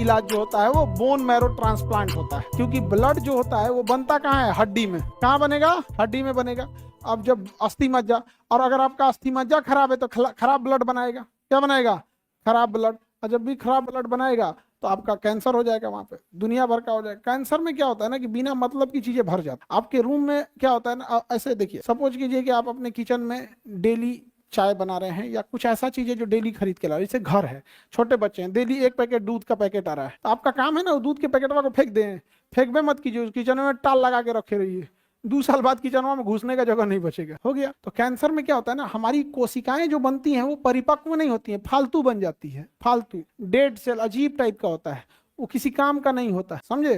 इलाज जो होता है वो बोन मैरो ट्रांसप्लांट होता है, क्योंकि ब्लड जो होता है वो बनता कहाँ है, हड्डी में। कहाँ बनेगा, हड्डी में बनेगा। अब जब अस्थि मज्जा, और अगर आपका अस्थि मज्जा खराब है तो खराब ब्लड बनाएगा, क्या बनाएगा, खराब ब्लड। और जब भी खराब ब्लड बनाएगा तो आपका कैंसर हो जाएगा, वहां पे दुनिया भर का हो जाएगा। कैंसर में क्या होता है ना कि बिना मतलब की चीजें भर जाती। आपके रूम में क्या होता है ना, ऐसे देखिए, सपोज कीजिए कि आप अपने किचन में डेली चाय बना रहे हैं या कुछ ऐसा चीज है जो डेली खरीद के ला रहे हैं, जैसे घर है, छोटे बच्चे हैं, डेली एक पैकेट दूध का पैकेट आ रहा है, तो आपका काम है ना वो दूध के पैकेट को फेंक दें, फेंक में मत कीजिए, किचन में टाल लगा के रखे रहिए, 2 साल बाद किचन में घुसने का जगह नहीं बचेगा, हो गया। तो कैंसर में क्या होता है ना, हमारी कोशिकाएं जो बनती हैं वो परिपक्व नहीं होती हैं, फालतू बन जाती है, फालतू डेड सेल अजीब टाइप का होता है, वो किसी काम का नहीं होता, समझे,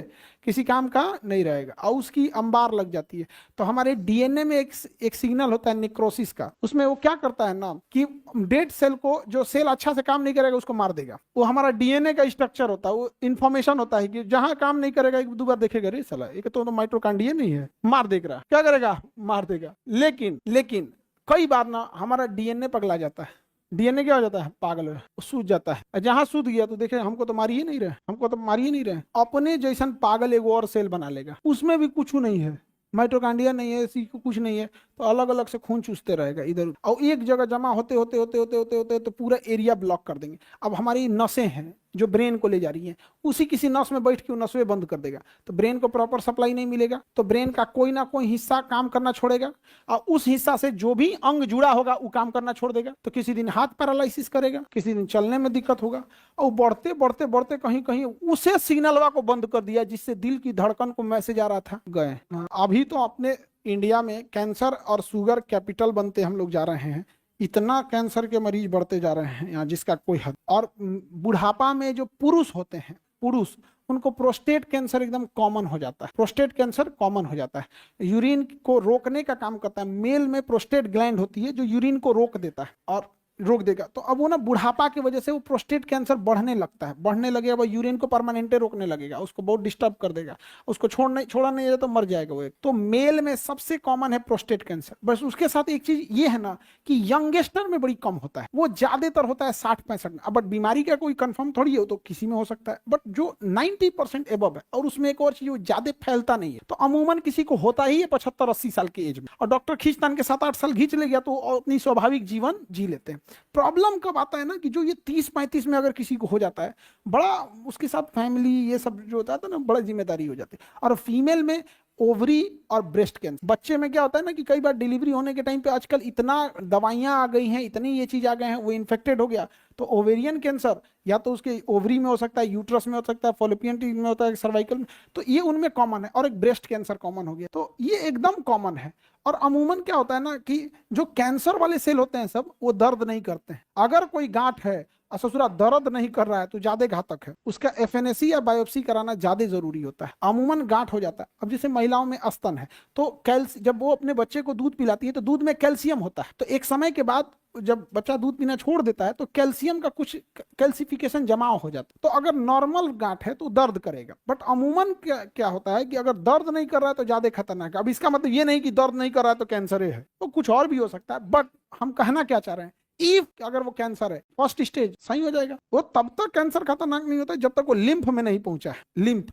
किसी काम का नहीं रहेगा, और उसकी अंबार लग जाती है। तो हमारे डीएनए में एक सिग्नल होता है नेक्रोसिस का, उसमें वो क्या करता है ना कि डेड सेल को, जो सेल अच्छा से काम नहीं करेगा उसको मार देगा। वो हमारा डीएनए का स्ट्रक्चर होता है, वो इन्फॉर्मेशन होता है कि जहां काम नहीं करेगा एक दो बार देखेगा, रे साला एक तो माइटोकॉन्ड्रिया नहीं है, मार देगा, क्या करेगा, मार देगा। लेकिन कई बार ना हमारा डीएनए पगला जाता है, डीएनए क्या हो जाता है, पागल हो, सूझ जाता है। जहां सूझ गया तो देखे हमको तो मारी ही नहीं रहे, हमको तो मारी ही नहीं रहे, अपने जैसन पागल एगो और सेल बना लेगा, उसमें भी कुछ नहीं है, माइटोकॉन्ड्रिया नहीं है, इसी को कुछ नहीं है, तो अलग अलग से खून चूसते रहेगा इधर, और एक जगह जमा होते होते होते होते होते होते तो पूरा एरिया ब्लॉक कर देंगे। अब हमारी नसें हैं जो ब्रेन को ले जा रही हैं, उसी किसी नस में बैठ के नसवें बंद कर देगा, तो ब्रेन को प्रॉपर सप्लाई नहीं मिलेगा, तो ब्रेन का कोई ना कोई हिस्सा काम करना छोड़ेगा, और उस हिस्सा से जो भी अंग जुड़ा होगा वो काम करना छोड़ देगा, तो किसी दिन हाथ पैरालिसिस करेगा, किसी दिन चलने में दिक्कत होगा, और बढ़ते बढ़ते बढ़ते कहीं कहीं उसे सिग्नलवा को बंद कर दिया जिससे दिल की धड़कन को मैसेज आ रहा था, गए। अभी तो अपने इंडिया में कैंसर और शुगर कैपिटल बनते हम लोग जा रहे हैं, इतना कैंसर के मरीज बढ़ते जा रहे हैं यहाँ जिसका कोई हद। और बुढ़ापा में जो पुरुष होते हैं, पुरुष, उनको प्रोस्टेट कैंसर एकदम कॉमन हो जाता है, प्रोस्टेट कैंसर कॉमन हो जाता है। यूरिन को रोकने का काम करता है, मेल में प्रोस्टेट ग्लैंड होती है जो यूरिन को रोक देता है और रोक देगा, तो अब वो ना बुढ़ापा की वजह से वो प्रोस्टेट कैंसर बढ़ने लगता है, बढ़ने लगेगा, वो यूरिन को परमानेंटे रोकने लगेगा, उसको बहुत डिस्टर्ब कर देगा, उसको छोड़ा नहीं जाए तो मर जाएगा वो। तो मेल में सबसे कॉमन है प्रोस्टेट कैंसर। बस उसके साथ एक चीज ये है ना कि यंगस्टर में बड़ी कम होता है, वो ज्यादातर होता है 60-65 में। अब बट बीमारी का कोई कंफर्म थोड़ी है, तो किसी में हो सकता है, बट जो 90% एबव है, और उसमें एक और चीज, वो ज्यादा फैलता नहीं है, तो अमूमन किसी को होता ही है 75-80 साल की एज में, और डॉक्टर खींचतान के 7-8 साल खींच ले गया तो अपनी स्वाभाविक जीवन जी लेते हैं। प्रॉब्लम कब आता है ना कि जो ये 30-35 में अगर किसी को हो जाता है, बड़ा उसके साथ फैमिली ये सब जो होता है ना, बड़ा जिम्मेदारी हो जाती है। और फीमेल में ओवरी और ब्रेस्ट कैंसर, बच्चे में क्या होता है ना कि कई बार डिलीवरी होने के टाइम पे आजकल इतना दवाइयां आ गई हैं, इतनी ये चीज आ गए हैं, वो इन्फेक्टेड हो गया, तो ओवेरियन कैंसर या तो उसके ओवरी में हो सकता है, यूट्रस में हो सकता है, फॉलोपियन ट्यूब में होता है, सर्वाइकल में, तो ये उनमें कॉमन है। और एक ब्रेस्ट कैंसर कॉमन हो गया, तो ये एकदम कॉमन है। और अमूमन क्या होता है ना कि जो कैंसर वाले सेल होते हैं सब, वो दर्द नहीं करते हैं। अगर कोई गांठ है और ससुरा दर्द नहीं कर रहा है तो ज्यादा घातक है, उसका एफएनएसी या बायोप्सी कराना ज्यादा जरूरी होता है। अमूमन गांठ हो जाता है। अब जैसे महिलाओं में स्तन है, तो जब वो अपने बच्चे को दूध पिलाती है तो दूध में कैल्शियम होता है, तो एक समय के बाद जब बच्चा दूध पीना छोड़ देता है तो कैल्शियम का कुछ कैल्सिफिकेशन जमाव हो जाता है, तो अगर नॉर्मल गांठ है तो दर्द करेगा। बट अमूमन क्या होता है कि अगर दर्द नहीं कर रहा है तो ज्यादा खतरनाक है। अब इसका मतलब ये नहीं कि दर्द नहीं कर रहा है तो कैंसर है, तो कुछ और भी हो सकता है। बट हम कहना क्या चाह रहे हैं, इफ अगर वो कैंसर है फर्स्ट स्टेज, सही हो जाएगा। वो तब तक कैंसर खतरनाक नहीं होता जब तक वो लिम्फ में नहीं पहुंचा है।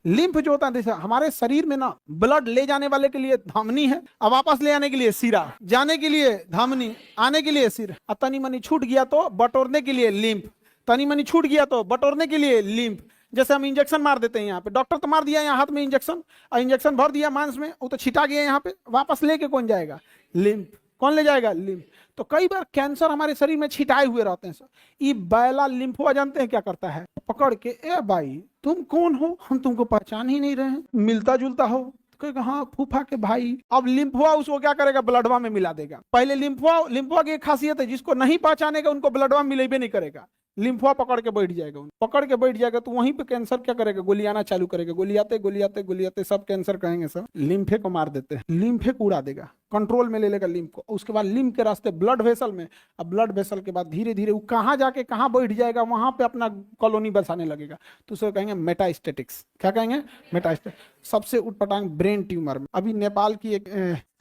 लिम्फ जो होता है, जैसे हमारे शरीर में ना ब्लड ले जाने वाले के लिए धमनी है, अब वापस ले आने के लिए सिरा, जाने के लिए धमनी, आने के लिए सिर। तनी मनी छूट गया तो बटोरने के लिए लिम्फ, तनी मनी छूट गया तो बटोरने के लिए लिम्फ। जैसे हम इंजेक्शन मार देते हैं, यहाँ पे डॉक्टर तो मार दिया यहाँ हाथ में इंजेक्शन, और इंजेक्शन भर दिया मांस में, वो तो छिटा गया यहाँ पे, वापस लेके कौन जाएगा, लिम्फ। कौन ले जाएगा, लिम्फ। तो कई बार कैंसर हमारे शरीर में छिटाए हुए रहते हैं। ये बैला लिम्फोआ जानते हैं क्या करता है, पकड़ के, ए भाई तुम कौन हो, हम तुमको पहचान ही नहीं रहे हैं, मिलता जुलता हो, कहेगा हाँ फूफा के भाई। अब लिम्फोआ उसको क्या करेगा, ब्लडवा में मिला देगा। पहले लिम्फोआ की एक खासियत है, जिसको नहीं पहचानेगा उनको ब्लडवा में मिलेबे नहीं करेगा, लिम्फोआ पकड़ के बैठ जाएगा, पकड़ के बैठ जाएगा, तो वहीं पे कैंसर क्या करेगा, गोलियाना चालू करेगा, गोलियाते सब कैंसर कहेंगे सब लिम्फे को मार देते हैं, लिम्फे को उड़ा देगा, कंट्रोल में ले लेगा लिम्फ को। उसके बाद लिम्फ के रास्ते ब्लड वेसल में, अब ब्लड वेसल के बाद धीरे धीरे वो कहाँ जाके कहाँ बैठ जाएगा, वहां पे अपना कॉलोनी बसाने लगेगा, तो उसे कहेंगे मेटास्टेटिक्स। क्या कहेंगे, मेटास्टेटिक्स। सबसे उटपटांग ब्रेन ट्यूमर में अभी नेपाल की एक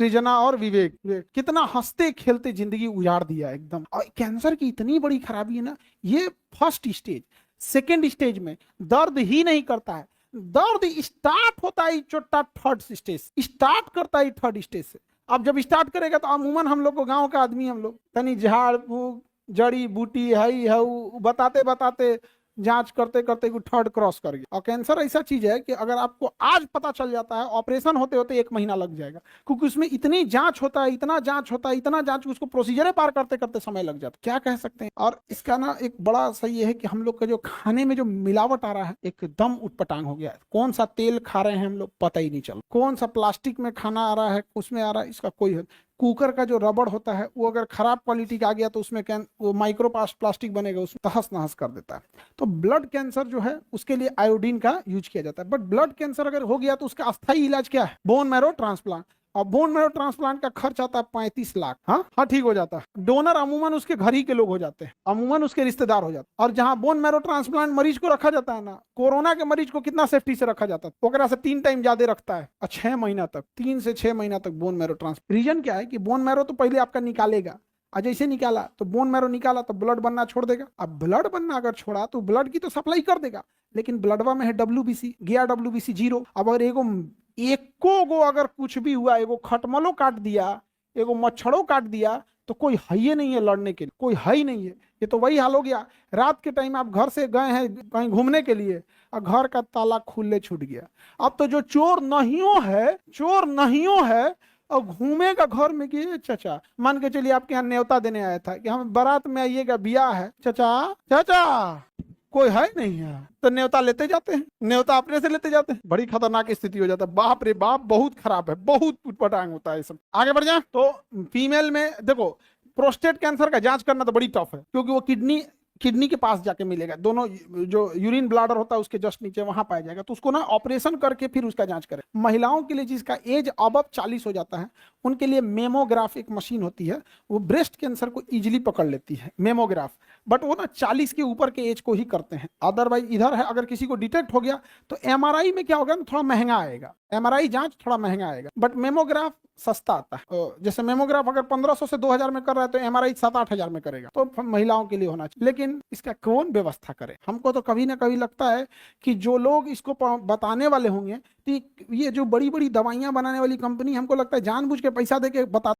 सृजना और विवेक कितना हंसते खेलते जिंदगी उजाड़ दिया एकदम। और कैंसर की इतनी बड़ी खराबी है ना, ये फर्स्ट स्टेज, सेकेंड स्टेज में दर्द ही नहीं करता है, दर्द स्टार्ट होता है छोटा थर्ड स्टेज, स्टार्ट करता है थर्ड स्टेज से। अब जब स्टार्ट करेगा तो अमूमन हम लोग को, गांव का आदमी हम लोग तनी झाड़ फूक जड़ी बूटी है बताते बताते जांच करते करते थर्ड क्रॉस कर गया। और कैंसर ऐसा चीज है कि अगर आपको आज पता चल जाता है, ऑपरेशन होते होते 1 महीना लग जाएगा, क्योंकि उसमें इतनी जांच होता है, इतना जांच होता है, इतना जांच, उसको प्रोसीजर पार करते करते समय लग जाता है। क्या कह सकते हैं। और इसका ना एक बड़ा सही है कि हम लोग का जो खाने में जो मिलावट आ रहा है एकदम उटपटांग हो गया है। कौन सा तेल खा रहे हैं हम लोग पता ही नहीं चल, कौन सा प्लास्टिक में खाना आ रहा है, उसमें आ रहा है, इसका कोई कुकर का जो रबड़ होता है वो अगर खराब क्वालिटी का आ गया तो उसमें वो माइक्रो प्लास्टिक बनेगा, उसमें तहस नहस कर देता है। तो ब्लड कैंसर जो है उसके लिए आयोडीन का यूज किया जाता है। बट ब्लड कैंसर अगर हो गया तो उसका अस्थायी इलाज क्या है, बोन मैरो ट्रांसप्लांट। और बोन मैरो ट्रांसप्लांट का खर्च आता है 35 लाख। हाँ ठीक हो जाता है। डोनर अमूमन उसके घर ही के लोग हो जाते हैं, अमूमन उसके रिश्तेदार हो जाते हैं। और जहां बोन मैरो ट्रांसप्लांट मरीज को रखा जाता है ना, कोरोना के मरीज को कितना सेफ्टी से रखा जाता है, ओकरा से 3 टाइम ज्यादा रखता है। 6 महीना तक, 3 से 6 महीना तक बोन मैरो ट्रांसप्लांट। रीजन क्या है कि बोन मैरो तो पहले आपका निकालेगा, और जैसे निकाला तो बोन मैरो निकाला तो ब्लड बनना छोड़ देगा। अब ब्लड बनना अगर छोड़ा तो ब्लड की तो सप्लाई कर देगा, लेकिन ब्लडवा में है WBC, गया WBC 0। अब अगर एको गो अगर कुछ भी हुआ, एगो खटमलो काट दिया, एगो मच्छरों काट दिया, तो कोई है ही नहीं है लड़ने के लिए, कोई है ही नहीं है। ये तो वही हाल हो गया, रात के टाइम आप घर से गए हैं कहीं घूमने के लिए और घर का ताला खुले छूट गया। अब तो जो चोर नहियो है और घूमेगा घर में कि चाचा, मान के चलिए आपके यहाँ न्योता देने आया था कि हम बारात में आइएगा, ब्याह है, चाचा चाचा कोई है नहीं है, तो न्योता लेते जाते हैं, न्योता अपने से लेते जाते हैं। बड़ी खतरनाक स्थिति हो जाता है। बाप रे बाप, बहुत खराब है, बहुत उटपटांग होता है सब। आगे बढ़ जाए तो फीमेल में देखो, प्रोस्टेट कैंसर का जांच करना तो बड़ी टफ है, क्योंकि वो किडनी के पास जाके मिलेगा, दोनों जो यूरिन ब्लाडर होता है उसके जस्ट नीचे वहां पाया जाएगा, तो उसको ना ऑपरेशन करके फिर उसका जांच करें। महिलाओं के लिए जिसका एज अब 40 हो जाता है उनके लिए मेमोग्राफ एक मशीन होती है, वो ब्रेस्ट कैंसर को इजीली पकड़ लेती है, मेमोग्राफ। बट वो ना 40 के ऊपर के एज को ही करते हैं। अदरवाइज इधर है, अगर किसी को डिटेक्ट हो गया तो MRI में क्या होगा ना, थोड़ा महंगा आएगा, MRI जांच थोड़ा महंगा आएगा, बट मेमोग्राफ सस्ता आता है। जैसे मेमोग्राफ अगर 1500 से 2000 में कर रहा है तो MRI 7-8 हजार में करेगा। तो महिलाओं के लिए होना चाहिए, लेकिन इसका कौन व्यवस्था करे। हमको तो कभी ना कभी लगता है कि जो लोग इसको बताने वाले होंगे, ये जो बड़ी बड़ी दवाइयां बनाने वाली कंपनी, हमको लगता है जानबूझ के पैसा दे के बता